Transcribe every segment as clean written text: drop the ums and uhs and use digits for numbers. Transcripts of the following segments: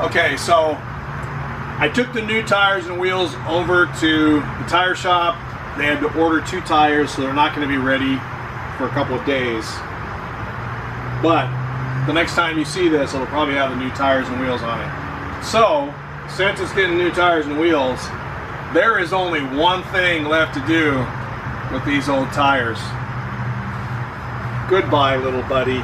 Okay, so I took the new tires and wheels over to the tire shop. They had to order 2 tires, so they're not going to be ready for a couple of days. But the next time you see this, it'll probably have the new tires and wheels on it. So, since it's getting new tires and wheels, there is only one thing left to do with these old tires. Goodbye, little buddy.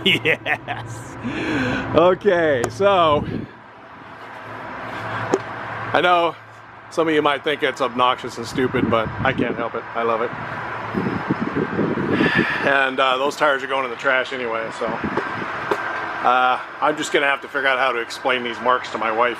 Yes. Okay, so I know some of you might think it's obnoxious and stupid, but I can't help it. I love it. And those tires are going in the trash anyway, so I'm just gonna have to figure out how to explain these marks to my wife.